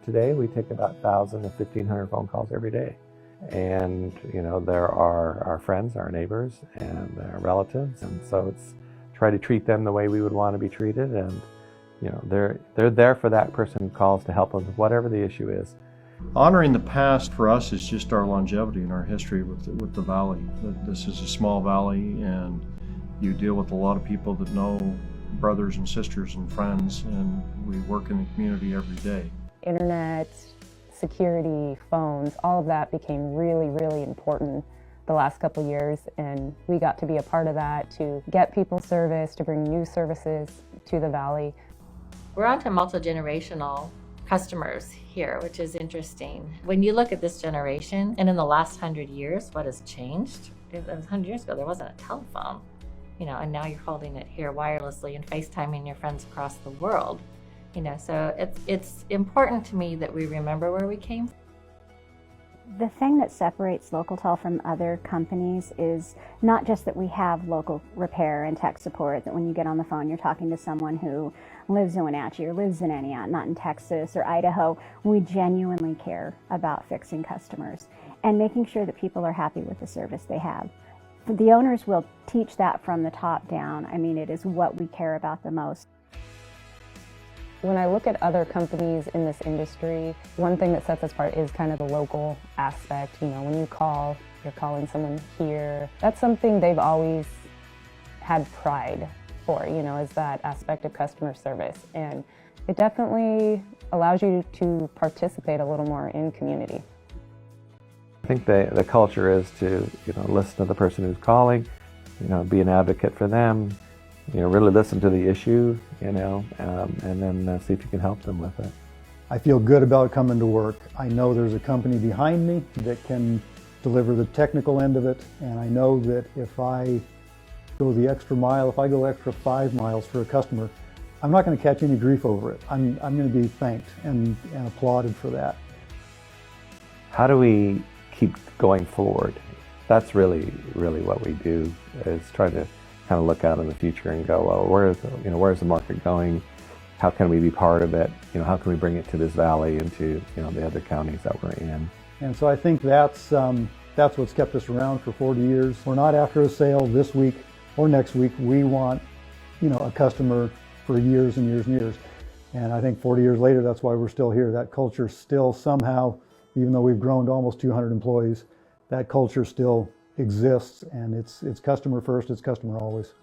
Today we take about 1,000 to 1,500 phone calls every day. And there are our friends, our neighbors, and our relatives, and so it's try to treat them the way we would want to be treated, and they're there for that person who calls to help them with whatever the issue is. Honoring the past for us is just our longevity and our history with the valley. This is a small valley, and you deal with a lot of people that know brothers and sisters and friends, and we work in the community every day. Internet, security, phones, all of that became really, really important the last couple years, and we got to be a part of that to get people service, to bring new services to the valley. We're on to multi-generational customers here, which is interesting. When you look at this generation, and in the last 100 years, what has changed? 100 years ago, there wasn't a telephone, and now you're holding it here wirelessly and FaceTiming your friends across the world. So it's important to me that we remember where we came from. The thing that separates LocalTel from other companies is not just that we have local repair and tech support, that when you get on the phone you're talking to someone who lives in Wenatchee or lives in Antioch, not in Texas or Idaho. We genuinely care about fixing customers and making sure that people are happy with the service they have. The owners will teach that from the top down. I mean, it is what we care about the most. When I look at other companies in this industry, one thing that sets us apart is kind of the local aspect. When you call, you're calling someone here. That's something they've always had pride for, is that aspect of customer service. And it definitely allows you to participate a little more in community. I think the culture is to listen to the person who's calling, be an advocate for them, really listen to the issue, and then see if you can help them with it. I feel good about coming to work. I know there's a company behind me that can deliver the technical end of it, and I know that if I go the extra mile, if I go extra 5 miles for a customer, I'm not going to catch any grief over it. I'm going to be thanked and applauded for that. How do we keep going forward? That's really what we do, is try to kind of look out in the future and go, well, where's the market going? How can we be part of it? How can we bring it to this valley and to the other counties that we're in? And so I think that's what's kept us around for 40 years. We're not after a sale this week or next week. We want a customer for years and years and years. And I think 40 years later, that's why we're still here. That culture still somehow, even though we've grown to almost 200 employees, that culture still exists, and it's customer first, it's customer always.